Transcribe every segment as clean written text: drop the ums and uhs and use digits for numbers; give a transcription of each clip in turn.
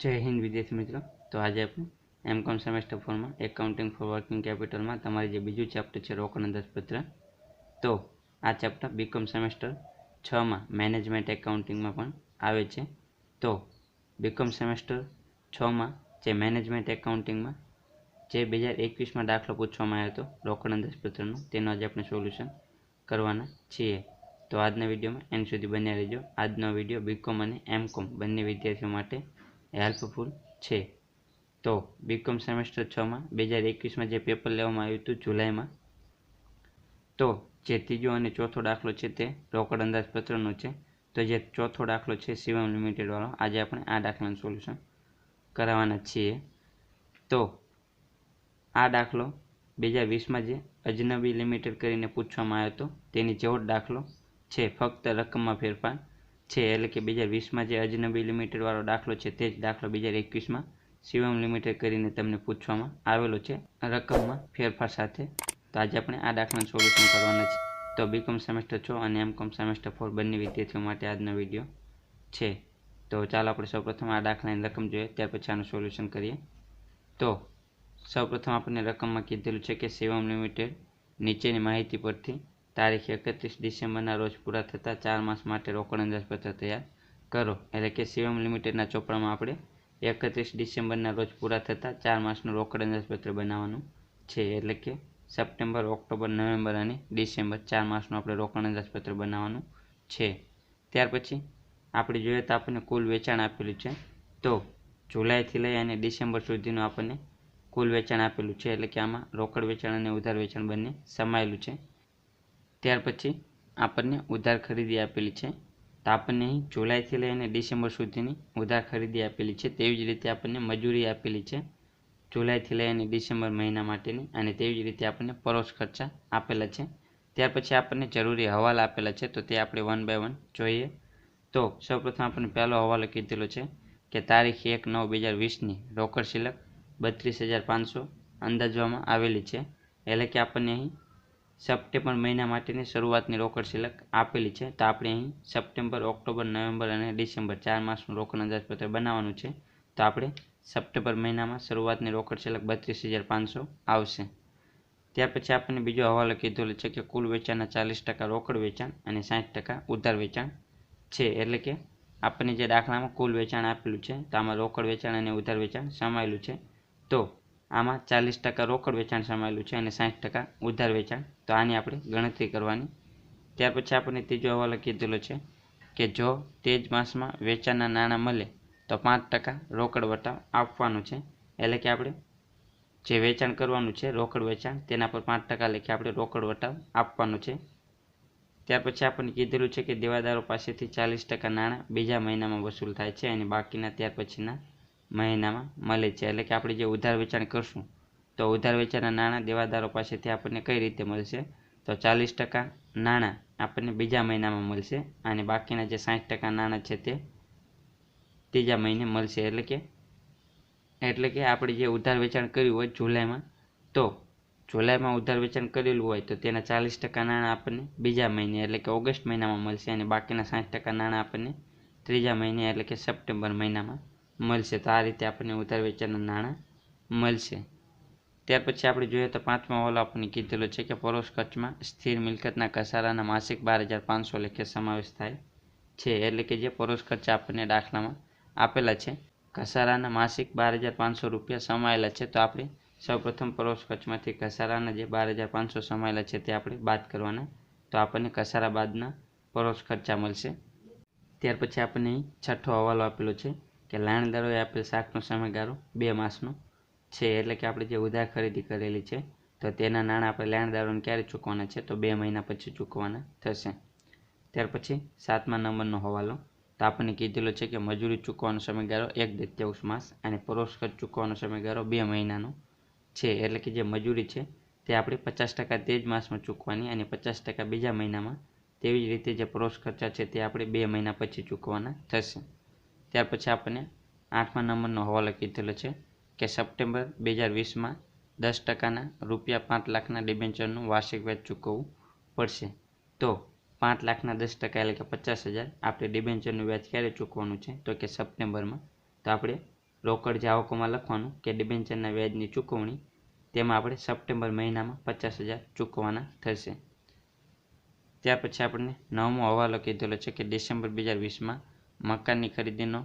જય હિન્દ વિદ્યાર્થી મિત્રો। તો આજે આપણે એમકોમ સેમેસ્ટર 4 માં એકાઉન્ટિંગ ફોર વર્કિંગ કેપિટલમાં તમારી જે બીજું ચેપ્ટર છે રોકડ અંદાજપત્ર, તો આ ચેપ્ટર બીકોમ સેમેસ્ટર 6 માં મેનેજમેન્ટ એકાઉન્ટિંગમાં પણ આવે છે। તો બીકોમ સેમેસ્ટર 6 માં જે મેનેજમેન્ટ એકાઉન્ટિંગમાં જે 2021માં દાખલો પૂછવામાં આવ્યો હતો રોકડ અંદાજપત્રનો, તેનો આજે આપણે સોલ્યુશન કરવાના છીએ। તો આજના વિડીયોમાં એન્ડ સુધી બન્યા રહેજો। આજનો વિડીયો બીકોમ અને એમકોમ બંને વિદ્યાર્થીઓ માટે હેલ્પફુલ છે। તો બીકોમ સેમેસ્ટર 6 માં 2021માં જે પેપર લેવામાં આવ્યું હતું જુલાઈમાં, તો જે ત્રીજો અને ચોથો દાખલો છે તે રોકડ અંદાજપત્રનો છે। તો જે ચોથો દાખલો છે શિવમ લિમિટેડ વાળો, આજે આપણે આ દાખલાનું સોલ્યુશન કરાવવાના છીએ। તો આ દાખલો 2020માં જે અજનબી લિમિટેડ કરીને પૂછવામાં આવ્યો હતો તેની જેવો જ દાખલો છે, ફક્ત રકમમાં ફેરફાર છે। એટલે કે 2020માં જે અજનબી લિમિટેડ વાળો દાખલો છે તે જ દાખલો 2021માં શિવમ લિમિટેડ કરીને તમને પૂછવામાં આવેલો છે રકમમાં ફેરફાર સાથે। તો આજે આપણે આ દાખલાનું સોલ્યુશન કરવાના છે। તો બીકોમ સેમેસ્ટર 6 અને એમકોમ સેમેસ્ટર 4 બંને વિદ્યાર્થીઓ માટે આજનો વિડીયો છે। તો ચાલો આપણે સૌપ્રથમ આ દાખલાની રકમ જોઈએ, ત્યાર પછી આનું સોલ્યુશન કરીએ। તો સૌપ્રથમ આપણને રકમમાં કીધેલું છે કે શિવમ લિમિટેડ નીચેની માહિતી પરથી તારીખ 31 ડિસેમ્બરના રોજ પૂરા થતા 4 માસ માટે રોકડ અંદાજપત્ર તૈયાર કરો। એટલે કે શિવમ લિમિટેડના ચોપડામાં આપણે 31 ડિસેમ્બરના રોજ પૂરા થતા 4 માસનું રોકડ અંદાજપત્ર બનાવવાનું છે। એટલે કે સપ્ટેમ્બર, ઓક્ટોબર, નવેમ્બર અને ડિસેમ્બર 4 માસનું આપણે રોકડ અંદાજપત્ર બનાવવાનું છે। ત્યાર પછી આપણે જોઈએ તો આપણને કુલ વેચાણ આપેલું છે। તો જુલાઈથી લઈ અને ડિસેમ્બર સુધીનું આપણને કુલ વેચાણ આપેલું છે। એટલે કે આમાં રોકડ વેચાણ અને ઉધાર વેચાણ બંને સમાયેલું છે। ત્યાર પછી આપણને ઉધાર ખરીદી આપેલી છે। તો આપણને અહીં જુલાઈથી લઈને ડિસેમ્બર સુધીની ઉધાર ખરીદી આપેલી છે। તેવી જ રીતે આપણને મજૂરી આપેલી છે જુલાઈથી લઈને ડિસેમ્બર મહિના માટેની, અને તેવી જ રીતે આપણને પરોક્ષ ખર્ચા આપેલા છે। ત્યાર પછી આપણને જરૂરી હવાલા આપેલા છે, તો તે આપણે 1 બાય 1 જોઈએ। તો સૌપ્રથમ આપણને પહેલો હવાલો કીધેલો છે કે તારીખ 1/9/2020ની રોકડ શિલક 32,500 અંદાજવામાં આવેલી છે। એટલે કે આપણને અહીં સપ્ટેમ્બર મહિના માટેની શરૂઆતની રોકડ શિલક આપેલી છે। તો આપણે અહીં સપ્ટેમ્બર, ઓક્ટોબર, નવેમ્બર અને ડિસેમ્બર 4 માસનું રોકડ અંદાજપત્ર બનાવવાનું છે। તો આપણે સપ્ટેમ્બર મહિનામાં શરૂઆતની રોકડ શિલક 32,500 આવશે। ત્યાર પછી આપણને બીજો હવાલો કીધેલો છે કે કુલ વેચાણના 40% રોકડ વેચાણ અને 60% ઉધાર વેચાણ છે। એટલે કે આપણને જે દાખલામાં કુલ વેચાણ આપેલું છે તો આમાં રોકડ વેચાણ અને ઉધાર વેચાણ સમાયેલું છે। તો આમાં 40% રોકડ વેચાણ સમાયેલું છે અને 60% ઉધાર વેચાણ। તો આની આપણે ગણતરી કરવાની। ત્યાર પછી આપણને ત્રીજો હવાલો કીધેલો છે કે જો તે જ માસમાં વેચાણના નાણાં મળે તો 5% રોકડ વટાવ આપવાનો છે। એટલે કે આપણે જે વેચાણ કરવાનું છે રોકડ વેચાણ, તેના પર 5% લેખે આપણે રોકડ વટાવ આપવાનો છે। ત્યાર પછી આપણને કીધેલું છે કે દેવાદારો પાસેથી 40% નાણાં બીજા મહિનામાં વસૂલ થાય છે અને બાકીના ત્યાર પછીના મહિનામાં મળે છે। એટલે કે આપણે જે ઉધાર વેચાણ કરશું તો ઉધાર વેચાણના નાણાં દેવાદારો પાસેથી આપણને કઈ રીતે મળશે, તો 40% નાણાં આપણને બીજા મહિનામાં મળશે અને બાકીના જે 60% નાણાં છે તે ત્રીજા મહિને મળશે। એટલે કે આપણે જે ઉધાર વેચાણ કર્યું હોય જુલાઈમાં, તો જુલાઈમાં ઉધાર વેચાણ કરેલું હોય તો તેના 40% નાણાં આપણને બીજા મહિને એટલે કે ઓગસ્ટ મહિનામાં મળશે અને બાકીના 60% નાણાં આપણને ત્રીજા મહિને એટલે કે સપ્ટેમ્બર મહિનામાં મળશે। તો આ રીતે આપણને ઉધાર વેચાણના નાણાં મળશે। ત્યાર પછી આપણે જોઈએ તો પાંચમો હવાલો આપણને કીધેલો છે કે પરોક્ષ ખર્ચમાં સ્થિર મિલકતના ઘસારાના માસિક 12,500 લેખે સમાવેશ થાય છે। એટલે કે જે પરોક્ષ ખર્ચા આપણને દાખલામાં આપેલા છે, ઘસારાના માસિક 12,500 રૂપિયા સમાયેલા છે। તો આપણે સૌપ્રથમ પરોક્ષ ખર્ચમાંથી ઘસારાના જે 12,500 સમાયેલા છે તે આપણે બાદ કરવાના। તો આપણને ઘસારા બાદના પરોક્ષ ખર્ચા મળશે। ત્યાર પછી આપણને છઠ્ઠો હવાલો આપેલો છે કે લેણદારોએ આપેલ શાકનો સમયગાળો 2 માસનો છે। એટલે કે આપણે જે ઉધાર ખરીદી કરેલી છે તો તેના નાણાં આપણે લેણદારોને ક્યારે ચૂકવાના છે, તો 2 મહિના પછી ચૂકવાના થશે। ત્યાર પછી 7મા નંબરનો હવાલો, તો આપણને કીધેલો છે કે મજૂરી ચૂકવવાનો સમયગાળો 1/33 માસ અને પરોક્ષ ખર્ચ ચૂકવવાનો સમયગાળો 2 મહિનાનો છે। એટલે કે જે મજૂરી છે તે આપણે 50% તે જ માસમાં ચૂકવાની અને 50% બીજા મહિનામાં। તેવી જ રીતે જે પરોક્ષ ખર્ચા છે તે આપણે 2 મહિના પછી ચૂકવાના થશે। ત્યાર પછી આપણને 8મા નંબરનો હવાલો કીધેલો છે કે સપ્ટેમ્બર 2020માં 10%ના ₹5,00,000ના ડિબેન્ચરનું વાર્ષિક વ્યાજ ચૂકવવું પડશે। તો 5,00,000ના 10% એટલે કે 50,000 આપણે ડિબેન્ચરનું વ્યાજ ક્યારે ચૂકવવાનું છે, તો કે સપ્ટેમ્બરમાં। તો આપણે રોકડ જે આવકોમાં લખવાનું કે ડિબેન્ચરના વ્યાજની ચૂકવણી, તેમાં આપણે સપ્ટેમ્બર મહિનામાં 50,000 ચૂકવવાના થશે. ત્યાર પછી આપણને નવમો હવાલો કીધેલો છે કે ડિસેમ્બર 2020માં મકાનની ખરીદીનો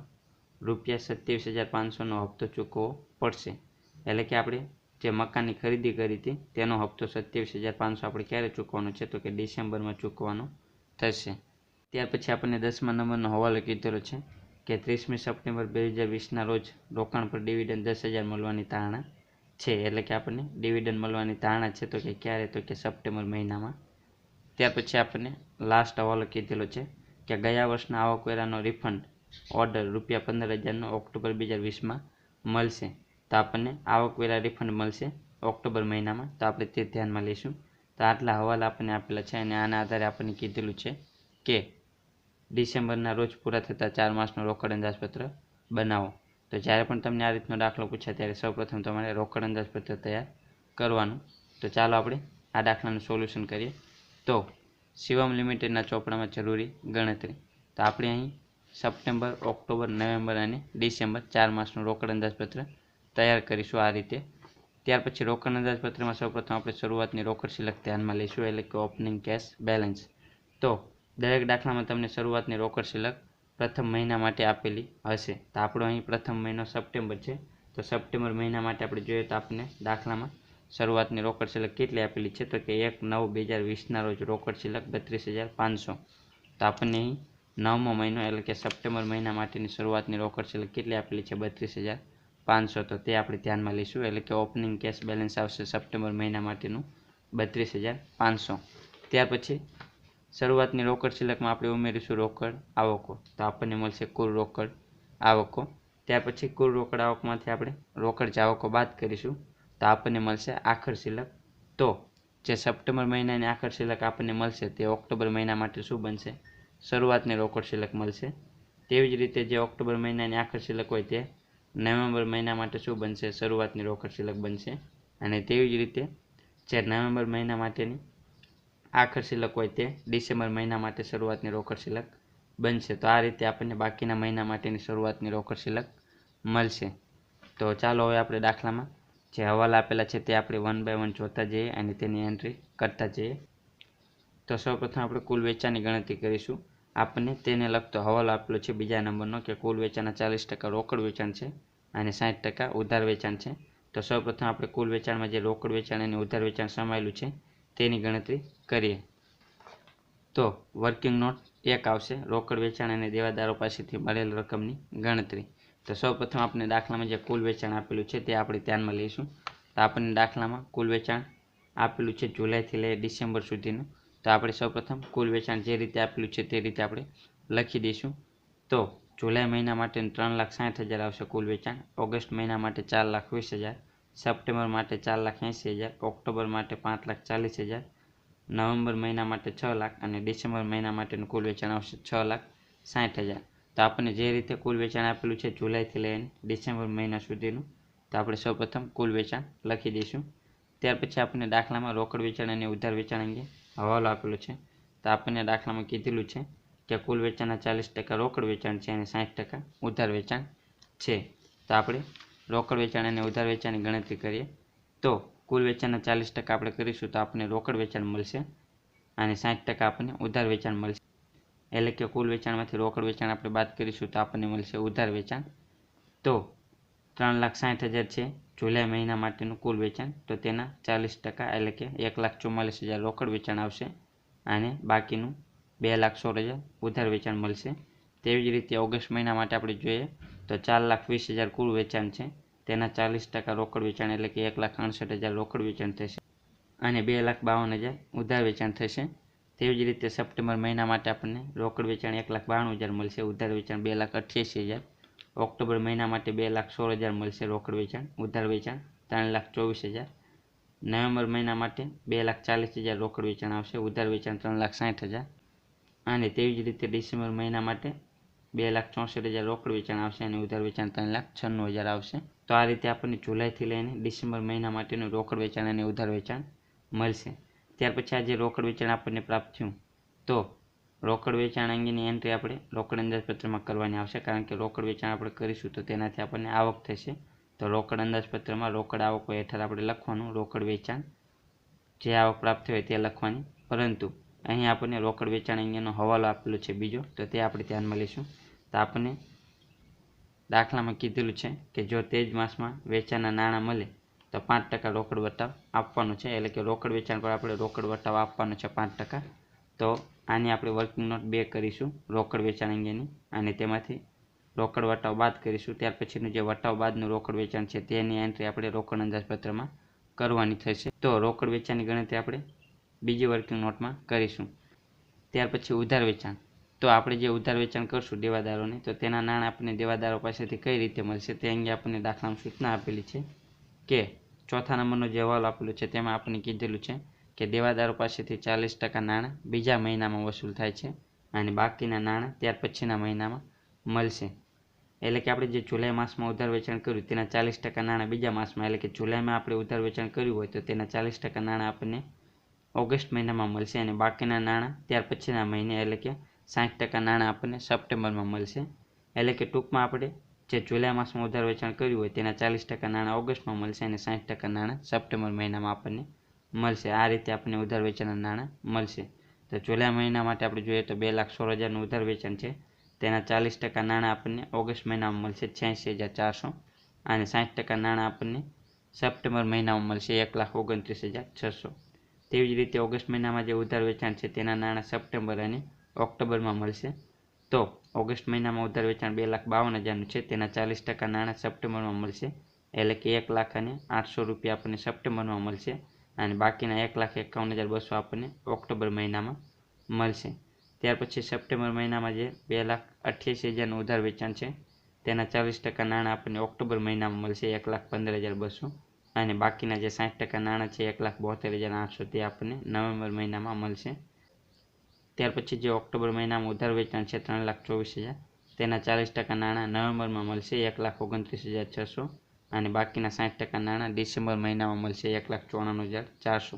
₹27,500નો હપ્તો ચૂકવવો પડશે. એટલે કે આપણે જે મકાનની ખરીદી કરી હતી તેનો હપ્તો 27,500 આપણે ક્યારે ચૂકવવાનો છે તો કે ડિસેમ્બરમાં ચૂકવવાનો થશે. ત્યાર પછી આપણને 10મા નંબરનો હવાલો કીધેલો છે કે 30મી સપ્ટેમ્બર 2020ના રોજ રોકાણ પર ડિવિડન્ડ 10,000 મળવાની ધારણા છે. એટલે કે આપણને ડિવિડન્ડ મળવાની ધારણા છે તો કે ક્યારે તો કે સપ્ટેમ્બર મહિનામાં. ત્યાર પછી આપણને લાસ્ટ હવાલો કીધેલો છે કે ગયા વર્ષના આવકવેરાનો રિફંડ ઓર્ડર ₹15,000નો ઓક્ટોબર 2020માં મળશે. તો આપણને આવકવેરા રિફંડ મળશે ઓક્ટોબર મહિનામાં, તો આપણે તે ધ્યાનમાં લઈશું. તો આટલા હવાલા આપણને આપેલા છે અને આના આધારે આપણને કીધેલું છે કે ડિસેમ્બરના રોજ પૂરા થતા 4 માસનું રોકડ અંદાજપત્ર બનાવો. તો જ્યારે પણ તમને આ રીતનો દાખલો પૂછાય ત્યારે સૌપ્રથમ તમારે રોકડ અંદાજપત્ર તૈયાર કરવાનું. તો ચાલો આપણે આ દાખલાનું સોલ્યુશન કરીએ. તો શિવમ લિમિટેડના ચોપડામાં જરૂરી ગણતરી. તો આપણે અહીં સપ્ટેમ્બર, ઓક્ટોબર, નવેમ્બર અને ડિસેમ્બર 4 માસનું રોકડ અંદાજપત્ર તૈયાર કરીશું આ રીતે. ત્યાર પછી રોકડ અંદાજપત્રમાં સૌપ્રથમ આપણે શરૂઆતની રોકડ શિલ્લક ધ્યાનમાં લઈશું, એટલે કે ઓપનિંગ કેશ બેલેન્સ. તો દરેક દાખલામાં તમને શરૂઆતની રોકડ શિલ્લક પ્રથમ મહિના માટે આપેલી હશે. તો આપણો અહીં પ્રથમ મહિનો સપ્ટેમ્બર છે. તો સપ્ટેમ્બર મહિના માટે આપણે જોઈએ તો આપણને દાખલામાં શરૂઆતની રોકડ શિલ્લક કેટલી આપેલી છે તો કે 1/9/2020ના રોજ રોકડ શિલ્લક 32,500. તો આપણને અહીં નવમો મહિનો એટલે કે સપ્ટેમ્બર મહિના માટેની શરૂઆતની રોકડ શિલ્લક કેટલી આપેલી છે 32,500. તો તે આપણે ધ્યાનમાં લઈશું, એટલે કે ઓપનિંગ કેશ બેલેન્સ આવશે સપ્ટેમ્બર મહિના માટેનું 32,500. ત્યાર પછી શરૂઆતની રોકડ શિલ્લકમાં આપણે ઉમેરીશું રોકડ આવકો. તો આપણને મળશે કુલ રોકડ આવકો. ત્યાર પછી કુલ રોકડ આવકમાંથી આપણે રોકડ જાવકો બાદ કરીશું તો આપણને મળશે આખર શિલ્લક. તો જે સપ્ટેમ્બર મહિનાની આખર શિલ્લક આપણને મળશે તે ઓક્ટોબર મહિના માટે શું બનશે? શરૂઆતની રોકડ શિલ્લક મળશે. તેવી જ રીતે જે ઓક્ટોબર મહિનાની આખર શિલ્લક હોય તે નવેમ્બર મહિના માટે શું બનશે? શરૂઆતની રોકડ શિલ્લક બનશે. અને તેવી જ રીતે જે નવેમ્બર મહિના માટેની આખર શિલ્લક હોય તે ડિસેમ્બર મહિના માટે શરૂઆતની રોકડ શિલ્લક બનશે. તો આ રીતે આપણને બાકીના મહિના માટેની શરૂઆતની રોકડ શિલ્લક મળશે. તો ચાલો હવે આપણે દાખલામાં જે હવાલા આપેલા છે તે આપણે 1 by 1 જોતા જઈએ અને તેની એન્ટ્રી કરતા જઈએ. તો સૌપ્રથમ આપણે કુલ વેચાણની ગણતરી કરીશું. આપણને તેને લગતો હવાલો આપેલો છે બીજા નંબરનો કે કુલ વેચાણના 40% રોકડ વેચાણ છે અને 60% ઉધાર વેચાણ છે. તો સૌપ્રથમ આપણે કુલ વેચાણમાં જે રોકડ વેચાણ અને ઉધાર વેચાણ સમાયેલું છે તેની ગણતરી કરીએ. તો વર્કિંગ નોટ 1 આવશે, રોકડ વેચાણ અને દેવાદારો પાસેથી મળેલ રકમની ગણતરી. તો સૌપ્રથમ આપણે દાખલામાં જે કુલ વેચાણ આપેલું છે તે આપણે ધ્યાનમાં લઈશું. તો આપણને દાખલામાં કુલ વેચાણ આપેલું છે જુલાઈથી લઈ ડિસેમ્બર સુધીનું. તો આપણે સૌપ્રથમ કુલ વેચાણ જે રીતે આપેલું છે તે રીતે આપણે લખી દઈશું. તો જુલાઈ મહિના માટે 3,60,000 આવશે કુલ વેચાણ, ઓગસ્ટ મહિના માટે 4,20,000, સપ્ટેમ્બર માટે 4,80,000, ઓક્ટોબર માટે 5,40,000, નવેમ્બર મહિના માટે 6 લાખ અને ડિસેમ્બર મહિના માટેનું કુલ વેચાણ આવશે 6,60,000. તો આપણને જે રીતે કુલ વેચાણ આપેલું છે જુલાઈથી લઈને ડિસેમ્બર મહિના સુધીનું, તો આપણે સૌપ્રથમ કુલ વેચાણ લખી દઈશું. ત્યાર પછી આપણને દાખલામાં રોકડ વેચાણ અને ઉધાર વેચાણ અંગે હવાલો આપેલો છે. તો આપણને દાખલામાં કીધેલું છે કે કુલ વેચાણના 40% રોકડ વેચાણ છે અને 60% ઉધાર વેચાણ છે. તો આપણે રોકડ વેચાણ અને ઉધાર વેચાણની ગણતરી કરીએ. તો કુલ વેચાણના 40% આપણે કરીશું તો આપણને રોકડ વેચાણ મળશે અને 60% આપણને ઉધાર વેચાણ મળશે. એટલે કે કુલ વેચાણમાંથી રોકડ વેચાણ આપણે બાદ કરીશું તો આપણને મળશે ઉધાર વેચાણ. તો 3,60,000 છે જુલાઈ મહિના માટેનું કુલ વેચાણ, તો તેના 40% એટલે કે 1,44,000 રોકડ વેચાણ આવશે અને બાકીનું 2,16,000 ઉધાર વેચાણ મળશે. તેવી જ રીતે ઓગસ્ટ મહિના માટે આપણે જોઈએ તો 4,20,000 કુલ વેચાણ છે, તેના 40% રોકડ વેચાણ એટલે કે 1,68,000 રોકડ વેચાણ થશે અને 2,52,000 ઉધાર વેચાણ થશે. તેવી જ રીતે સપ્ટેમ્બર મહિના માટે આપણને રોકડ વેચાણ 1,92,000 મળશે, ઉધાર વેચાણ 2,88,000, ઓક્ટોબર મહિના માટે 2,16,000 મળશે રોકડ વેચાણ, ઉધાર વેચાણ 3,24,000, નવેમ્બર મહિના માટે 2,40,000 રોકડ વેચાણ આવશે, ઉધાર વેચાણ 3,60,000 અને તેવી જ રીતે ડિસેમ્બર મહિના માટે 2,64,000 રોકડ વેચાણ આવશે અને ઉધાર વેચાણ 3,96,000 આવશે. તો આ રીતે આપણને જુલાઈથી લઈને ડિસેમ્બર મહિના માટેનું રોકડ વેચાણ અને ઉધાર વેચાણ મળશે. ત્યાર પછી આ જે રોકડ વેચાણ આપણને પ્રાપ્ત થયું તો રોકડ વેચાણ અંગેની એન્ટ્રી આપણે રોકડ અંદાજપત્રમાં કરવાની આવશે, કારણ કે રોકડ વેચાણ આપણે કરીશું તો તેનાથી આપણને આવક થશે. તો રોકડ અંદાજપત્રમાં રોકડ આવકો હેઠળ આપણે લખવાનું રોકડ વેચાણ, જે આવક પ્રાપ્ત હોય તે લખવાની. પરંતુ અહીં આપણને રોકડ વેચાણ અંગેનો હવાલો આપેલો છે બીજો, તો તે આપણે ધ્યાનમાં લઈશું. તો આપણને દાખલામાં કીધેલું છે કે જો તે જ માસમાં વેચાણના નાણાં મળે તો 5% રોકડ વટાવ આપવાનો છે, એટલે કે રોકડ વેચાણ પર આપણે રોકડ વટાવ આપવાનો છે 5%. તો આની આપણે વર્કિંગ નોટ 2 કરીશું રોકડ વેચાણ અંગેની, અને તેમાંથી રોકડ વટાવ બાદ કરીશું. ત્યાર પછીનું જે વટાવ બાદનું રોકડ વેચાણ છે તેની એન્ટ્રી આપણે રોકડ અંદાજપત્રમાં કરવાની થશે. તો રોકડ વેચાણની ગણતરી આપણે બીજી વર્કિંગ નોટમાં કરીશું. ત્યાર પછી ઉધાર વેચાણ. તો આપણે જે ઉધાર વેચાણ કરશું દેવાદારોને, તો તેના નાણાં આપણને દેવાદારો પાસેથી કઈ રીતે મળશે તે અંગે આપણને દાખલામાં સૂચના આપેલી છે કે ચોથા નંબરનો જે હવાલો આપેલો છે તેમાં આપણને કીધેલું છે કે દેવાદારો પાસેથી 40% નાણાં બીજા મહિનામાં વસૂલ થાય છે અને બાકીના નાણાં ત્યાર પછીના મહિનામાં મળશે. એટલે કે આપણે જે જુલાઈ માસમાં ઉધાર વેચાણ કર્યું તેના 40% નાણાં બીજા માસમાં, એટલે કે જુલાઈમાં આપણે ઉધાર વેચાણ કર્યું હોય તો તેના 40% નાણાં આપણને ઓગસ્ટ મહિનામાં મળશે, અને બાકીના નાણાં ત્યાર પછીના મહિને, એટલે કે 60% નાણાં આપણને સપ્ટેમ્બરમાં મળશે. એટલે કે ટૂંકમાં આપણે જે જુલાઈ માસમાં ઉધાર વેચાણ કર્યું હોય તેના 40% નાણાં ઓગસ્ટમાં મળશે અને 60% નાણાં સપ્ટેમ્બર મહિનામાં આપણને મળશે. આ રીતે આપણને ઉધાર વેચાણના નાણાં મળશે. તો જુલાઈ મહિના માટે આપણે જોઈએ તો 2,16,000નું ઉધાર વેચાણ છે, તેના 40% નાણાં આપણને ઓગસ્ટ મહિનામાં મળશે 86,400, અને 60% નાણાં આપણને સપ્ટેમ્બર મહિનામાં મળશે 1,29,600. તેવી જ રીતે ઓગસ્ટ મહિનામાં જે ઉધાર વેચાણ છે તેના નાણાં સપ્ટેમ્બર અને ઓક્ટોબરમાં મળશે. તો ઓગસ્ટ મહિનામાં ઉધાર વેચાણ 2,52,000નું છે, તેના 40% નાણાં સપ્ટેમ્બરમાં મળશે, એટલે કે 1,08,000 રૂપિયા આપણને સપ્ટેમ્બરમાં મળશે, અને બાકીના 1,51,200 આપણને ઓક્ટોબર મહિનામાં મળશે. ત્યાર પછી સપ્ટેમ્બર મહિનામાં જે 2,88,000નું ઉધાર વેચાણ છે તેના 40% નાણાં આપણને ઓક્ટોબર મહિનામાં મળશે 1,15,200, અને બાકીના જે 60% નાણાં છે 1,72,800 તે આપણને નવેમ્બર મહિનામાં મળશે. ત્યાર પછી જે ઓક્ટોબર મહિનામાં ઉધાર વેચાણ છે 3,24,000, તેના 40% નાણાં નવેમ્બરમાં મળશે 1,29,600, અને બાકીના 60% નાણાં ડિસેમ્બર મહિનામાં મળશે 1,94,400.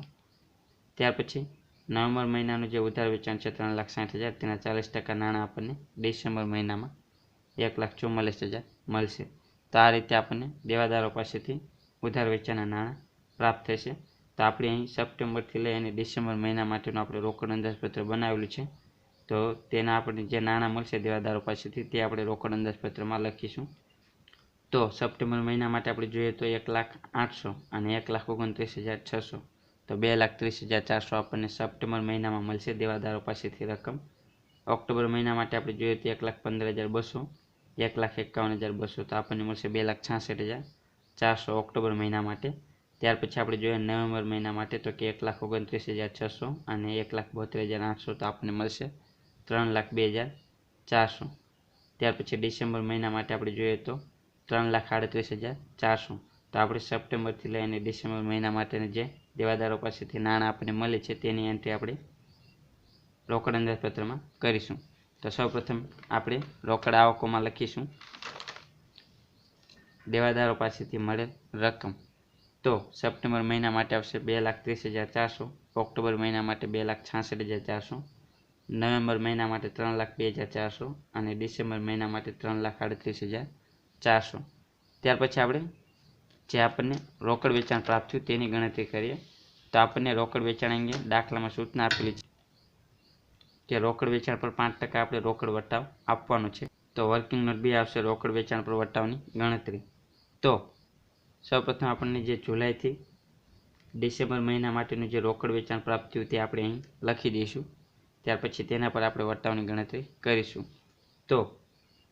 ત્યાર પછી નવેમ્બર મહિનાનું જે ઉધાર વેચાણ છે 3,60,000, તેના 40% નાણાં આપણને ડિસેમ્બર મહિનામાં 1,44,000 મળશે. તો આ રીતે આપણને દેવાદારો પાસેથી ઉધાર વેચાણના નાણાં પ્રાપ્ત થશે. તો આપણે અહીં સપ્ટેમ્બરથી લઈ અને ડિસેમ્બર મહિના માટેનું આપણે રોકડ અંદાજપત્ર બનાવેલું છે. તો તેના આપણને જે નાણાં મળશે દેવાદારો પાસેથી તે આપણે રોકડ અંદાજપત્રમાં લખીશું. તો સપ્ટેમ્બર મહિના માટે આપણે જોઈએ તો 1,08,000 અને 1,29,600, તો 2,30,400 આપણને સપ્ટેમ્બર મહિનામાં મળશે દેવાદારો પાસેથી રકમ. ઓક્ટોબર મહિના માટે આપણે જોઈએ તો 1,15,200, 1,51,200, તો આપણને મળશે 2,66,400 ઓક્ટોબર મહિના માટે. ત્યાર પછી આપણે જોઈએ નવેમ્બર મહિના માટે તો કે 1,29,600 અને 1,72,800, તો આપણને મળશે 3,02,400. ત્યાર પછી ડિસેમ્બર મહિના માટે આપણે જોઈએ તો 3,38,400, તો આપણે સપ્ટેમ્બરથી લઈને ડિસેમ્બર મહિના માટેના જે દેવાદારો પાસેથી નાણાં આપણને મળે છે તેની એન્ટ્રી આપણે રોકડ અંદાજપત્રમાં કરીશું. તો સૌપ્રથમ આપણે રોકડ આવકોમાં લખીશું દેવાદારો પાસેથી મળેલ રકમ. તો સપ્ટેમ્બર મહિના માટે આવશે 2,30,400, ઓક્ટોબર મહિના માટે 2,66,400, નવેમ્બર મહિના માટે 3,02,400, અને ડિસેમ્બર મહિના માટે 3,38,400. ત્યાર પછી આપણે જે આપણને રોકડ વેચાણ પ્રાપ્ત થયું તેની ગણતરી કરીએ. તો આપણને રોકડ વેચાણ અંગે દાખલામાં સૂચના આપેલી છે કે રોકડ વેચાણ પર 5% આપણે રોકડ વટાવ આપવાનો છે. તો વર્કિંગ નોટ 2 આવશે રોકડ વેચાણ પર વટાવની ગણતરી. તો સૌપ્રથમ આપણને જે જુલાઈથી ડિસેમ્બર મહિના માટેનું જે રોકડ વેચાણ પ્રાપ્ત થયું તે આપણે અહીં લખી દઈશું. ત્યાર પછી તેના પર આપણે વટાવની ગણતરી કરીશું. તો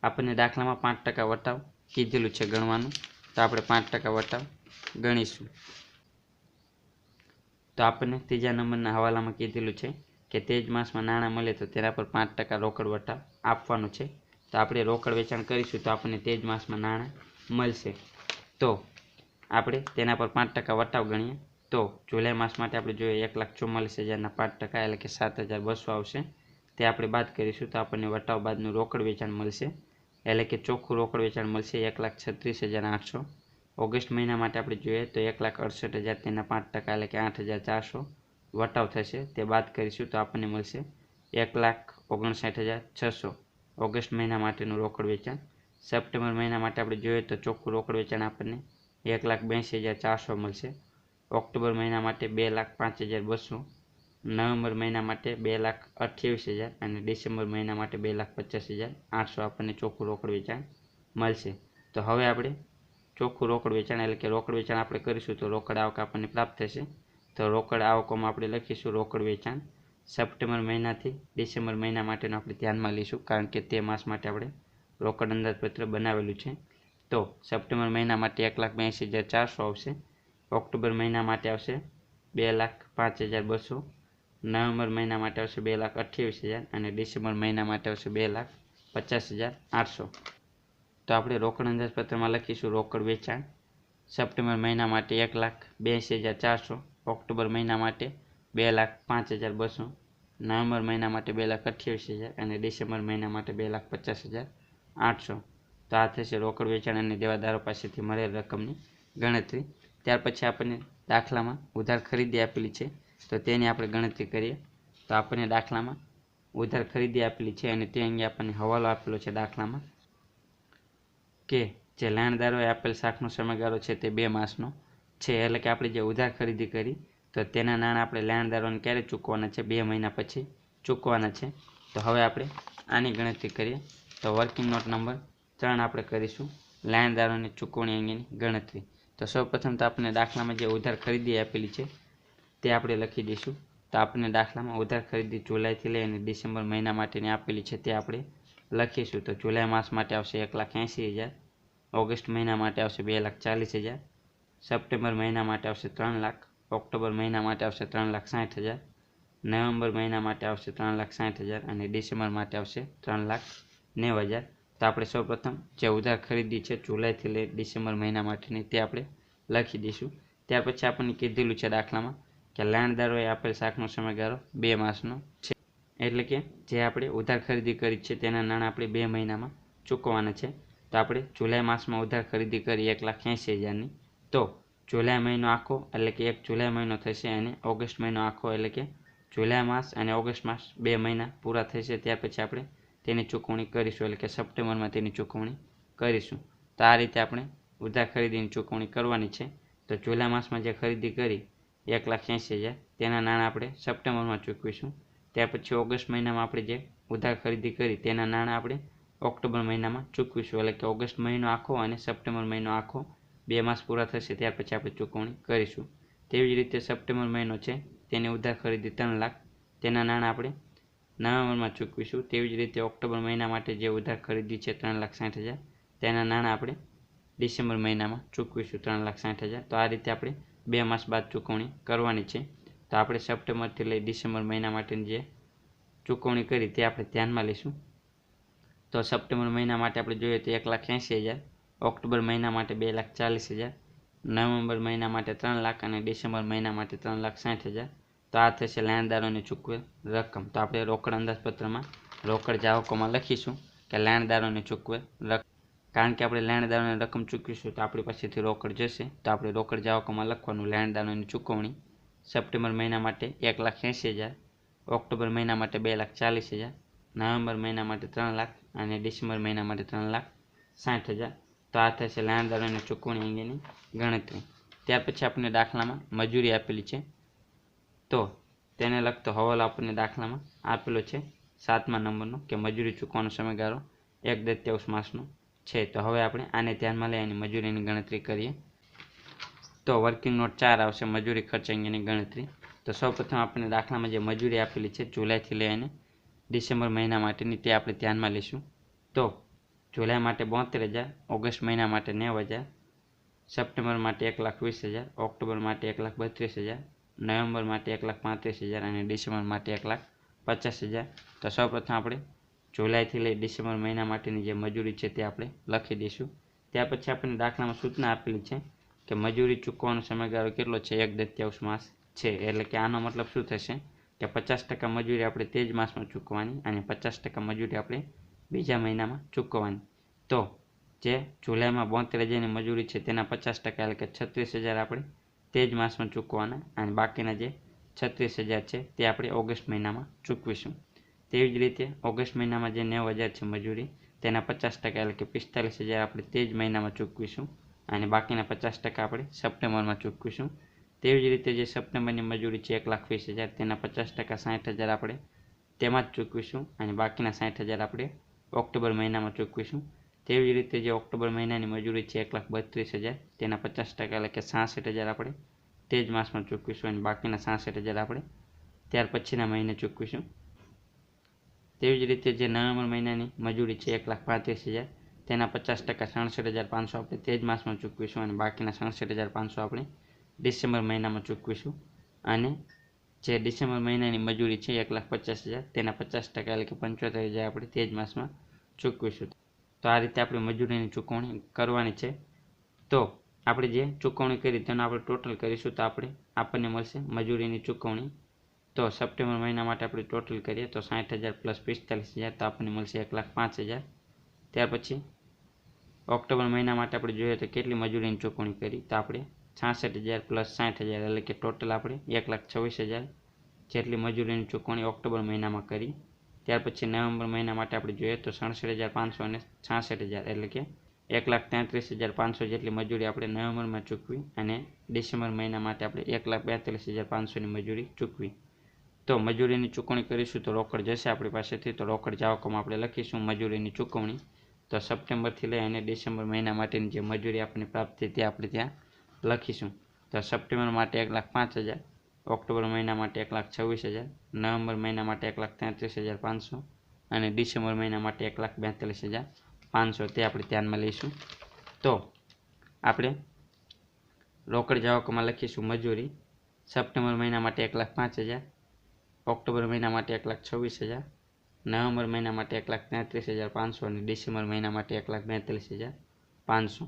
આપણને દાખલામાં 5% વટાવ કીધેલું છે ગણવાનું, તો આપણે 5% વટાવ ગણીશું. તો આપણને ત્રીજા નંબરના હવાલામાં કીધેલું છે કે તે જ માસમાં નાણાં મળે તો તેના પર 5% રોકડ વટાવ આપવાનું છે. તો આપણે રોકડ વેચાણ કરીશું તો આપણને તે જ માસમાં નાણાં મળશે. તો આપણે તેના પર 5% વટાવ ગણીએ. તો જુલાઈ માસ માટે આપણે જોઈએ 1,44,000ના 5%, એટલે કે 7,200 આવશે. તે આપણે બાદ કરીશું તો આપણને વટાવ બાદનું રોકડ વેચાણ મળશે, એટલે કે ચોખ્ખું રોકડ વેચાણ મળશે 1,36,800. ઓગસ્ટ મહિના માટે આપણે જોઈએ તો 1,68,000 તેના 5%, એટલે કે 8,400 વટાવ થશે. તે બાદ કરીશું તો આપણને મળશે 59,600 ઓગસ્ટ મહિના માટેનું રોકડ વેચાણ. સપ્ટેમ્બર મહિના માટે આપણે જોઈએ તો ચોખ્ખું રોકડ વેચાણ આપણને 1,82,400 મળશે. ઓક્ટોબર મહિના માટે 2,05,200, નવેમ્બર મહિના માટે 2,28,000 અને ડિસેમ્બર મહિના માટે 2,50,800 આપણને ચોખ્ખું રોકડ વેચાણ મળશે. તો હવે આપણે ચોખ્ખું રોકડ વેચાણ એટલે કે રોકડ વેચાણ આપણે કરીશું તો રોકડ આવક આપણને પ્રાપ્ત થશે. તો રોકડ આવકોમાં આપણે લખીશું રોકડ વેચાણ સપ્ટેમ્બર મહિનાથી ડિસેમ્બર મહિના માટેનું આપણે ધ્યાનમાં લઈશું, કારણ કે તે માસ માટે આપણે રોકડ અંદાજપત્ર બનાવેલું છે. તો સપ્ટેમ્બર મહિના માટે 1,82,400 આવશે. ઓક્ટોબર મહિના માટે આવશે 2,05,200, નવેમ્બર મહિના માટે આવશે 2,28,000 અને ડિસેમ્બર મહિના માટે આવશે 2,50,800. તો આપણે રોકડ અંદાજપત્રમાં લખીશું રોકડ વેચાણ સપ્ટેમ્બર મહિના માટે 1,82,400, ઓક્ટોબર મહિના માટે 2,05,200, નવેમ્બર મહિના માટે 2,28,000 અને ડિસેમ્બર મહિના માટે 2,50,800. તો આ થશે રોકડ વેચાણ અને દેવાદારો પાસેથી મળેલ રકમની ગણતરી. ત્યાર પછી આપણને દાખલામાં ઉધાર ખરીદી આપેલી છે તો તેની આપણે ગણતરી કરીએ. તો આપણને દાખલામાં ઉધાર ખરીદી આપેલી છે અને તે અંગે આપણને હવાલો આપેલો છે દાખલામાં કે જે લેણદારોએ આપેલ શાખનો સમયગાળો છે તે 2 માસનો છે. એટલે કે આપણે જે ઉધાર ખરીદી કરી તો તેના નાણાં આપણે લેણદારોને ક્યારે ચૂકવવાના છે? 2 મહિના પછી ચૂકવવાના છે. તો હવે આપણે આની ગણતરી કરીએ. તો વર્કિંગ નોટ નંબર 3 આપણે કરીશું લેણદારોની ચૂકવણી અંગેની ગણતરી. તો સૌપ્રથમ તો આપણે દાખલામાં જે ઉધાર ખરીદી આપેલી છે તે આપણે લખી દઈશું. તો આપણે દાખલામાં ઉધાર ખરીદી જુલાઈથી લઈને ડિસેમ્બર મહિના માટેની આપેલી છે તે આપણે લખીશું. તો જુલાઈ માસ માટે આવશે 1,80,000, ઓગસ્ટ મહિના માટે આવશે 2,40,000, સપ્ટેમ્બર મહિના માટે આવશે 3 લાખ, ઓક્ટોબર મહિના માટે આવશે 3,60,000, નવેમ્બર મહિના માટે આવશે 3,60,000 અને ડિસેમ્બર માટે આવશે 3,90,000. તો આપણે સૌપ્રથમ જે ઉધાર ખરીદી છે જુલાઈથી લઈ ડિસેમ્બર મહિના માટેની તે આપણે લખી દઈશું. ત્યાર પછી આપણને કીધેલું છે દાખલામાં કે લેણદારોએ આપેલ શાખનો સમયગાળો 2 માસનો છે. એટલે કે જે આપણે ઉધાર ખરીદી કરી છે તેના નાણાં આપણે 2 મહિનામાં ચૂકવવાના છે. તો આપણે જુલાઈ માસમાં ઉધાર ખરીદી કરી 1,80,000ની. તો જુલાઈ મહિનો આખો એટલે કે 1 જુલાઈ મહિનો થશે અને ઓગસ્ટ મહિનો આખો એટલે કે જુલાઈ માસ અને ઓગસ્ટ માસ 2 મહિના પૂરા થશે. ત્યાર પછી આપણે તેની ચૂકવણી કરીશું એટલે કે સપ્ટેમ્બરમાં તેની ચૂકવણી કરીશું. તો આ રીતે આપણે ઉધાર ખરીદીની ચૂકવણી કરવાની છે. તો જુલાઈ માસમાં જે ખરીદી કરી 1,80,000 તેના નાણાં આપણે સપ્ટેમ્બરમાં ચૂકવીશું. ત્યાર પછી ઓગસ્ટ મહિનામાં આપણે જે ઉધાર ખરીદી કરી તેના નાણાં આપણે ઓક્ટોબર મહિનામાં ચૂકવીશું. એટલે કે ઓગસ્ટ મહિનો આખો અને સપ્ટેમ્બર મહિનો આખો 2 માસ પૂરા થશે ત્યાર પછી આપણે ચૂકવણી કરીશું. તેવી જ રીતે સપ્ટેમ્બર મહિનો છે તેની ઉધાર ખરીદી 3 લાખ તેના નાણાં આપણે નવેમ્બરમાં ચૂકવીશું. તેવી જ રીતે ઓક્ટોબર મહિના માટે જે ઉધાર ખરીદી છે 3,60,000 તેના નાણાં આપણે ડિસેમ્બર મહિનામાં ચૂકવીશું 3,60,000. તો આ રીતે આપણે 2 માસ બાદ ચૂકવણી કરવાની છે. તો આપણે સપ્ટેમ્બરથી લઈ ડિસેમ્બર મહિના માટેની જે ચૂકવણી કરી તે આપણે ધ્યાનમાં લઈશું. તો સપ્ટેમ્બર મહિના માટે આપણે જોઈએ તો 1,80,000, ઓક્ટોબર મહિના માટે 2,40,000, નવેમ્બર મહિના માટે 3 લાખ અને ડિસેમ્બર મહિના માટે 3,60,000. તો આ થશે લેણદારોને ચૂકવેલ રકમ. તો આપણે રોકડ અંદાજપત્રમાં રોકડ જાવકોમાં લખીશું કે લેણદારોને ચૂકવેલ રકમ. કારણ કે આપણે લેણદારોને રકમ ચૂકવીશું તો આપણી પાસેથી રોકડ જશે. તો આપણે રોકડ જાવકોમાં લખવાનું લેણદારોની ચૂકવણી સપ્ટેમ્બર મહિના માટે 1,80,000, ઓક્ટોબર મહિના માટે 2,40,000, નવેમ્બર મહિના માટે 3 લાખ અને ડિસેમ્બર મહિના માટે 3,60,000. તો આ થશે લેણદારોની ચૂકવણી અંગેની ગણતરી. ત્યાર પછી આપણને દાખલામાં મજૂરી આપેલી છે તો તેને લગતો હવાલો આપણને દાખલામાં આપેલો છે 7મા નંબરનો કે મજૂરી ચૂકવવાનો સમયગાળો 1/33 માસનો છે. તો હવે આપણે આને ધ્યાનમાં લઈ એની મજૂરીની ગણતરી કરીએ. તો વર્કિંગ નોટ 4 આવશે મજૂરી ખર્ચ અંગેની ગણતરી. તો સૌપ્રથમ આપણે દાખલામાં જે મજૂરી આપેલી છે જુલાઈથી લઈને ડિસેમ્બર મહિના માટેની તે આપણે ધ્યાનમાં લઈશું. તો જુલાઈ માટે 72,000, ઓગસ્ટ મહિના માટે 90,000, સપ્ટેમ્બર માટે 1,20,000, ઓક્ટોબર માટે 1,32,000, નવેમ્બર માટે 1,35,000 અને ડિસેમ્બર માટે 1,50,000. તો સૌપ્રથમ આપણે જુલાઈથી લઈ ડિસેમ્બર મહિના માટેની જે મજૂરી છે તે આપણે લખી દઈશું. ત્યાર પછી આપણને દાખલામાં સૂચના આપેલી છે કે મજૂરી ચૂકવવાનો સમયગાળો કેટલો છે? 1/33 માસ છે. એટલે કે આનો મતલબ શું થશે કે 50% મજૂરી આપણે તે જ માસમાં ચૂકવવાની અને 50% મજૂરી આપણે બીજા મહિનામાં ચૂકવવાની. તો જે જુલાઈમાં 72,000ની મજૂરી છે તેના 50% એટલે કે 36,000 આપણે તે જ માસમાં ચૂકવવાના અને બાકીના જે 36,000 છે તે આપણે ઓગસ્ટ મહિનામાં ચૂકવીશું. તેવી જ રીતે ઓગસ્ટ મહિનામાં જે 90,000 છે મજૂરી તેના 50% એટલે કે 45,000 આપણે તે જ મહિનામાં ચૂકવીશું અને બાકીના 50% આપણે સપ્ટેમ્બરમાં ચૂકવીશું. તેવી જ રીતે જે સપ્ટેમ્બરની મજૂરી છે 1,20,000 તેના 50% 60,000 આપણે તેમાં જ ચૂકવીશું અને બાકીના 60,000 આપણે ઓક્ટોબર મહિનામાં ચૂકવીશું. તેવી જ રીતે જે ઓક્ટોબર મહિનાની મજૂરી છે 1,32,000 તેના 50% એટલે કે 66,000 આપણે તે જ માસમાં ચૂકવીશું અને બાકીના 66,000 આપણે ત્યાર પછીના મહિને ચૂકવીશું. તેવી જ રીતે જે નવેમ્બર મહિનાની મજૂરી છે 1,35,000 તેના 50% 67,500 આપણે તે જ માસમાં ચૂકવીશું અને બાકીના 67,500 આપણે ડિસેમ્બર મહિનામાં ચૂકવીશું. અને જે ડિસેમ્બર મહિનાની મજૂરી છે 1,50,000 તેના 50% એટલે કે 75,000 આપણે તે જ માસમાં ચૂકવીશું. તો આ રીતે આપણે મજૂરીની ચૂકવણી કરવાની છે. તો આપણે જે ચૂકવણી કરી તેનું આપણે ટોટલ કરીશું તો આપણને મળશે મજૂરીની ચૂકવણી. તો સપ્ટેમ્બર મહિના માટે આપણે ટોટલ કરીએ તો 60,000 પ્લસ 45,000 તો આપણને મળશે 1,05,000. ત્યાર પછી ઓક્ટોબર મહિના માટે આપણે જોઈએ તો કેટલી મજૂરીની ચૂકવણી કરી તો આપણે 66,000 પ્લસ 60,000 એટલે કે ટોટલ આપણે 1,26,000 જેટલી મજૂરીની ચૂકવણી ઓક્ટોબર મહિનામાં કરી. ત્યાર પછી નવેમ્બર મહિના માટે આપણે જોઈએ તો 67,500 અને 66,000 એટલે કે 1,33,500 જેટલી મજૂરી આપણે નવેમ્બરમાં ચૂકવી અને ડિસેમ્બર મહિના માટે આપણે 1,42,500ની મજૂરી ચૂકવી. તો મજૂરીની ચૂકવણી કરીશું તો રોકડ જશે આપણી પાસેથી, તો રોકડ જાવકોમાં આપણે લખીશું મજૂરીની ચૂકવણી. તો સપ્ટેમ્બરથી લઈ અને ડિસેમ્બર મહિના માટેની જે મજૂરી આપણને પ્રાપ્ત થઈ તે આપણે ત્યાં લખીશું. તો સપ્ટેમ્બર માટે 1,05,000, ઓક્ટોબર મહિના માટે 1,26,000, નવેમ્બર મહિના માટે 1,33,500 અને ડિસેમ્બર મહિના માટે 1,42,500 તે આપણે ધ્યાનમાં લઈશું. તો આપણે રોકડ જાવકોમાં લખીશું મજૂરી સપ્ટેમ્બર મહિના માટે 1,05,000, ઓક્ટોબર મહિના માટે 1,26,000, નવેમ્બર મહિના માટે 1,33,500 અને ડિસેમ્બર મહિના માટે 1,42,500.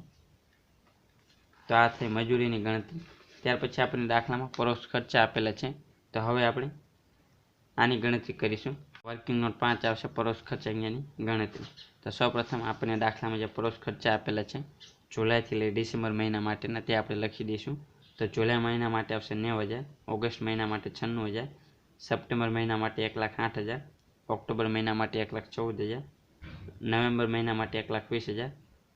તો આ થઈ મજૂરીની ગણતરી. ત્યાર પછી આપણે દાખલામાં પરોક્ષ ખર્ચા આપેલા છે. તો હવે આપણે આની ગણતરી કરીશું. વર્કિંગ નોટ 5 આવશે પરોક્ષ ખર્ચાની ગણતરી. તો સૌપ્રથમ આપણે દાખલામાં જે પરોક્ષ ખર્ચા આપેલા છે જુલાઈથી લઈ ડિસેમ્બર મહિના માટેના તે આપણે લખી દઈશું. તો જુલાઈ મહિના માટે આવશે 90,000, ઓગસ્ટ મહિના માટે 96,000, સપ્ટેમ્બર મહિના માટે 1,08,000, ઓક્ટોબર મહિના માટે 1,14,000, નવેમ્બર મહિના માટે 1,20,000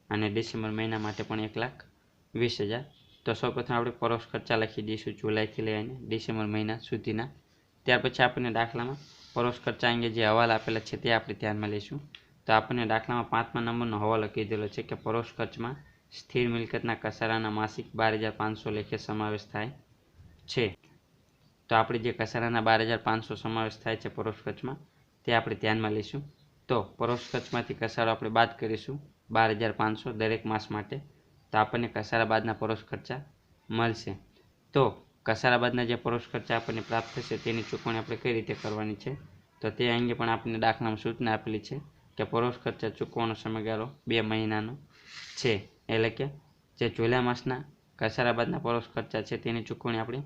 અને ડિસેમ્બર મહિના માટે પણ 1,20,000. તો સૌપ્રથમ આપણે પરોક્ષ ખર્ચા લખી દઈશું જુલાઈથી લઈને ડિસેમ્બર મહિના સુધીના. ત્યાર પછી આપણને દાખલામાં પરોક્ષ ખર્ચા અંગે જે હવાલા આપેલા છે તે આપણે ધ્યાનમાં લઈશું. તો આપણને દાખલામાં 5મા નંબરનો હવાલો કીધેલો છે કે પરોક્ષ ખર્ચમાં સ્થિર મિલકતના કસારાના માસિક 12,500 લેખે સમાવેશ થાય છે. તો આપણે જે કસારાના 12,500 સમાવેશ થાય છે પરોક્ષ ખર્ચમાં તે આપણે ધ્યાનમાં લઈશું. તો પરોક્ષ ખર્ચમાંથી કસારો આપણે બાદ કરીશું 12,500 દરેક માસ માટે. તો આપણને કસારા બાદના પરોક્ષ ખર્ચા મળશે. તો કસારા બાદના જે પરોક્ષ ખર્ચા આપણને પ્રાપ્ત થશે તેની ચૂકવણી આપણે કઈ રીતે કરવાની છે તો તે અંગે પણ આપણને દાખલામાં સૂચના આપેલી છે કે પરોક્ષ ખર્ચા ચૂકવવાનો સમયગાળો 2 મહિનાનો છે. એટલે કે જે જુલાઈ માસના કસારા બાદના પરોક્ષ ખર્ચા છે તેની ચૂકવણી આપણે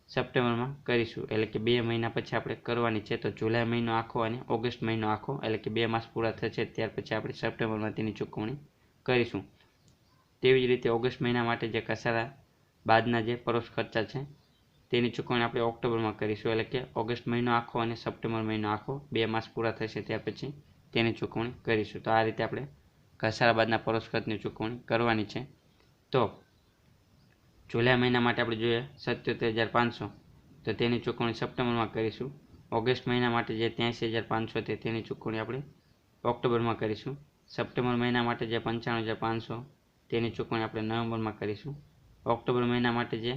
સપ્ટેમ્બરમાં કરીશું. એટલે કે 2 મહિના પછી આપણે કરવાની છે. તો જુલાઈ મહિનો આખો અને ઓગસ્ટ મહિનો આખો એટલે કે 2 માસ પૂરા થશે ત્યાર પછી આપણે સપ્ટેમ્બરમાં તેની ચૂકવણી કરીશું. તેવી જ રીતે ઓગસ્ટ મહિના માટે જે કસારા બાદના જે પરોક્ષ ખર્ચા છે તેની ચૂકવણી આપણે ઓક્ટોબરમાં કરીશું. એટલે કે ઓગસ્ટ મહિનો આખો અને સપ્ટેમ્બર મહિનો આખો 2 માસ પૂરા થશે ત્યાર પછી તેની ચૂકવણી કરીશું. તો આ રીતે આપણે કસારા બાદના પરોક્ષ ખર્ચની ચૂકવણી કરવાની છે. તો જુલાઈ મહિના માટે આપણે જોઈએ 77,500 તો તેની ચૂકવણી સપ્ટેમ્બરમાં કરીશું. ઓગસ્ટ મહિના માટે જે 83,500 છે તેની ચૂકવણી આપણે ઓક્ટોબરમાં કરીશું. સપ્ટેમ્બર મહિના માટે જે 95,500 તેની ચૂકવણી આપણે નવેમ્બરમાં કરીશું. ઓક્ટોબર મહિના માટે જે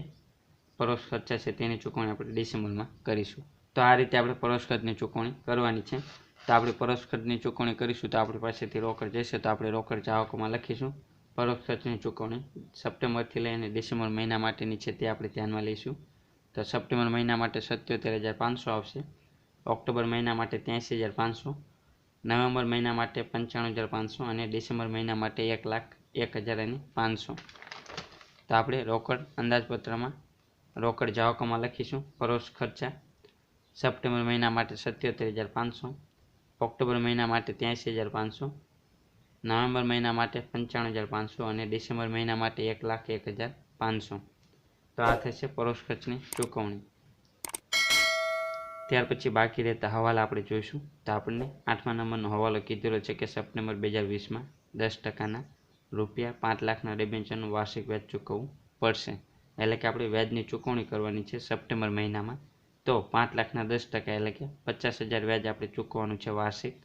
પરોક્ષ ખર્ચા છે તેની ચૂકવણી આપણે ડિસેમ્બરમાં કરીશું. તો આ રીતે આપણે પરોક્ષ ખર્ચની ચૂકવણી કરવાની છે. તો આપણે પરોક્ષ ખર્ચની ચૂકવણી કરીશું તો આપણી પાસેથી રોકડ જશે તો આપણે રોકડ જાવકોમાં લખીશું પરોક્ષ ખર્ચની ચૂકવણી સપ્ટેમ્બરથી લઈને ડિસેમ્બર મહિના માટેની છે તે આપણે ધ્યાનમાં લઈશું. તો સપ્ટેમ્બર મહિના માટે 77,500 આવશે, ઓક્ટોબર મહિના માટે 83,500, નવેમ્બર મહિના માટે 95,500 અને ડિસેમ્બર મહિના માટે 1,01,500. તો આપણે રોકડ અંદાજપત્રમાં રોકડ જાવકોમાં લખીશું પરોક્ષ ખર્ચા સપ્ટેમ્બર મહિના માટે 77,500, ઓક્ટોબર મહિના માટે 83,500, નવેમ્બર મહિના માટે 95,500 અને ડિસેમ્બર મહિના માટે 1,01,500. તો આ થશે પરોક્ષ ખર્ચની ચૂકવણી. ત્યાર પછી બાકી રહેતા હવાલા આપણે જોઈશું. તો આપણને 8મા નંબરનો હવાલો કીધેલો છે કે સપ્ટેમ્બર 2020માં 10%ના રૂપિયા 5 લાખના ડિબેન્ચરનું વાર્ષિક વ્યાજ ચૂકવવું પડશે. એટલે કે આપણે વ્યાજની ચૂકવણી કરવાની છે સપ્ટેમ્બર મહિનામાં. તો 5 લાખના 10% એટલે કે 50,000 વ્યાજ આપણે ચૂકવવાનું છે વાર્ષિક.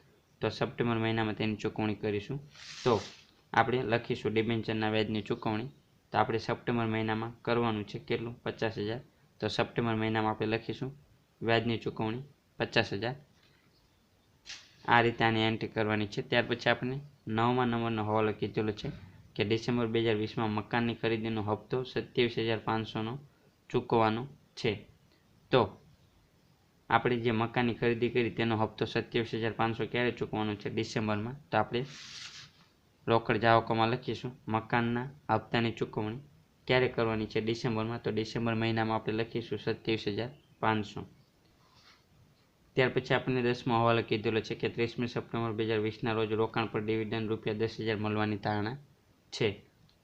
તો સપ્ટેમ્બર મહિનામાં તેની ચૂકવણી કરીશું. તો આપણે લખીશું ડિબેન્ચરના વ્યાજની ચૂકવણી. તો આપણે સપ્ટેમ્બર મહિનામાં કરવાનું છે કેટલું? 50,000. તો સપ્ટેમ્બર મહિનામાં આપણે લખીશું વ્યાજની ચૂકવણી 50,000. આ રીતે આની એન્ટ્રી કરવાની છે. ત્યાર પછી આપણે 9મા નંબરનો હવાલો કીધેલો છે કે ડિસેમ્બર 2020માં મકાનની ખરીદીનો હપ્તો 27,500નો ચૂકવવાનો છે. તો આપણે જે મકાનની ખરીદી કરી તેનો હપ્તો 27,500 ક્યારે ચૂકવવાનો છે? ડિસેમ્બરમાં. તો આપણે રોકડ જાવકોમાં લખીશું મકાનના હપ્તાની ચૂકવણી ક્યારે કરવાની છે? ડિસેમ્બરમાં. તો ડિસેમ્બર મહિનામાં આપણે લખીશું 27,500. ત્યાર પછી આપણને 10મો હવાલો કીધેલો છે કે 30મી સપ્ટેમ્બર 2020ના રોજ રોકાણ પર ડિવિડન્ડ રૂપિયા 10,000 મળવાની ધારણા છે.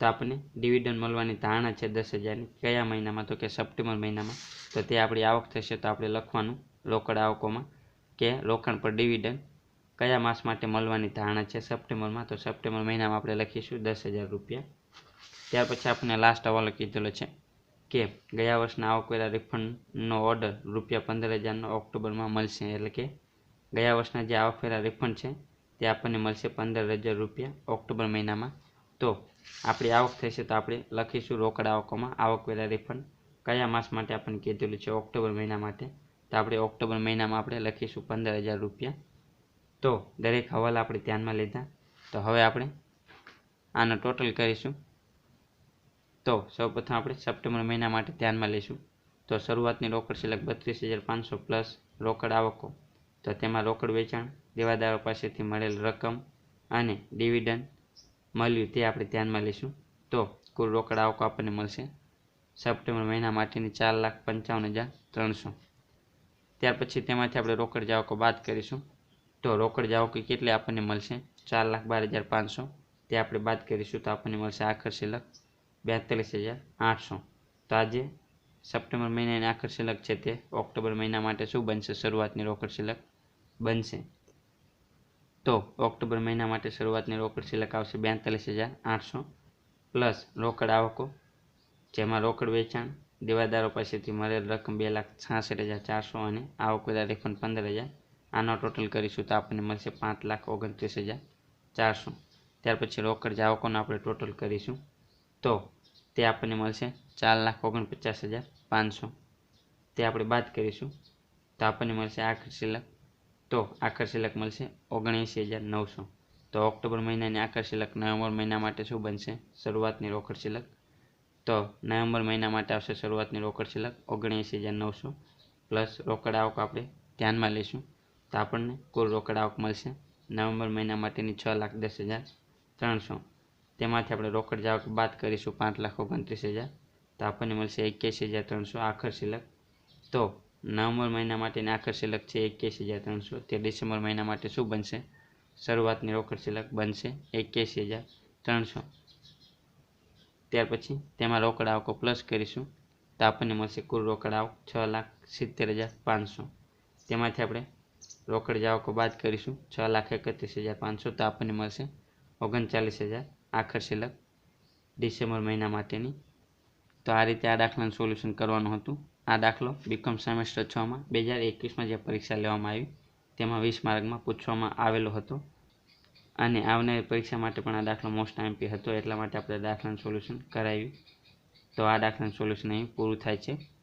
તો આપણને ડિવિડન્ડ મળવાની ધારણા છે 10,000ની. કયા મહિનામાં? તો કે સપ્ટેમ્બર મહિનામાં. તો તે આપણી આવક થશે. તો આપણે લખવાનું રોકડ આવકોમાં કે રોકાણ પર ડિવિડન્ડ કયા માસ માટે મળવાની ધારણા છે? સપ્ટેમ્બરમાં. તો સપ્ટેમ્બર મહિનામાં આપણે લખીશું 10,000 રૂપિયા. ત્યાર પછી આપણને લાસ્ટ હવાલો કીધેલો છે કે ગયા વર્ષના આવકવેરા રિફંડનો ઓર્ડર રૂપિયા 15,000નો ઓક્ટોબરમાં મળશે. એટલે કે ગયા વર્ષના જે આવકવેરા રિફંડ છે તે આપણને મળશે 15,000 રૂપિયા ઓક્ટોબર મહિનામાં. તો આપણી આવક થશે. તો આપણે લખીશું રોકડ આવકોમાં આવકવેરા રિફંડ કયા માસ માટે આપણને કીધેલું છે? ઓક્ટોબર મહિના માટે. તો આપણે ઓક્ટોબર મહિનામાં આપણે લખીશું 15,000 રૂપિયા. તો દરેક હવાલા આપણે ધ્યાનમાં લીધા. તો હવે આપણે આનો ટોટલ કરીશું. તો સૌપ્રથમ આપણે સપ્ટેમ્બર મહિના માટે ધ્યાનમાં લઈશું. તો શરૂઆતની રોકડ શિલ્લક 32,500 પ્લસ રોકડ આવકો. તો તેમાં રોકડ વેચાણ, દેવાદારો પાસેથી મળેલ રકમ અને ડિવિડન્ડ મળ્યું તે આપણે ધ્યાનમાં લઈશું. તો કુલ રોકડ આવકો આપણને મળશે સપ્ટેમ્બર મહિના માટેની 4,55,300. ત્યાર પછી તેમાંથી આપણે રોકડ જાવકો બાદ કરીશું. તો રોકડ જાવકો કેટલી આપણને મળશે? 4,12,500. તે આપણે બાદ કરીશું. તો આપણને મળશે આખર શિલ્લક 42,800. તો આજે સપ્ટેમ્બર મહિનાની આખર શિલ્લક છે તે ઓક્ટોબર મહિના માટે શું બનશે? શરૂઆતની રોકડ શિલ્લક બનશે. તો ઓક્ટોબર મહિના માટે શરૂઆતની રોકડ શિલ્લક આવશે 42,800 પ્લસ રોકડ આવકો જેમાં રોકડ વેચાણ, દેવાદારો પાસેથી મળેલ રકમ 2,66,400 અને આવકવેરા રિફંડ 15,000. આનો ટોટલ કરીશું તો આપણને મળશે 5,29,400. ત્યાર પછી રોકડ જાવકોનો આપણે ટોટલ કરીશું. તો તે આપણને મળશે 4,49,500. તે આપણે બાદ કરીશું. તો આપણને મળશે આખર શિલ્લક. તો આખર શિલ્લક મળશે 79,900. તો ઓક્ટોબર મહિનાની આખર શિલ્લક નવેમ્બર મહિના માટે શું બનશે? શરૂઆતની રોકડ શિલ્લક. તો નવેમ્બર મહિના માટે આવશે શરૂઆતની રોકડ શિલ્લક 79,900 પ્લસ રોકડ આવક આપણે ધ્યાનમાં લઈશું. તો આપણને કુલ રોકડ આવક મળશે નવેમ્બર મહિના માટેની 6,10,300. તેમાંથી આપણે રોકડ જાવક બાદ કરીશું 5,29,000. તો આપણને મળશે 81,300 આખર શિલ્લક. તો નવેમ્બર મહિના માટેની આખર શિલ્લક છે 81,300. તે ડિસેમ્બર મહિના માટે શું બનશે? શરૂઆતની રોકડ શિલ્લક બનશે 81,300. ત્યાર પછી તેમાં રોકડ આવકો પ્લસ કરીશું. તો આપણને મળશે કુલ રોકડ આવક 6,70,500. તેમાંથી આપણે રોકડ જાવકો બાદ કરીશું 6,31,500. તો આપણને મળશે 39,000 આખર શિલ્લક ડિસેમ્બર મહિના માટેની. તો આ રીતે આ દાખલાનું સોલ્યુશન કરવાનું હતું. આ દાખલો બીકોમ સેમેસ્ટર 6માં 2021માં જે પરીક્ષા લેવામાં આવી તેમાં 20 માર્કમાં પૂછવામાં આવેલો હતો અને આવનારી પરીક્ષા માટે પણ આ દાખલો મોસ્ટ આઈએમપી હતો. એટલા માટે આપણે દાખલાનું સોલ્યુશન કરાવ્યું. તો આ દાખલાનું સોલ્યુશન અહીં પૂરું થાય છે.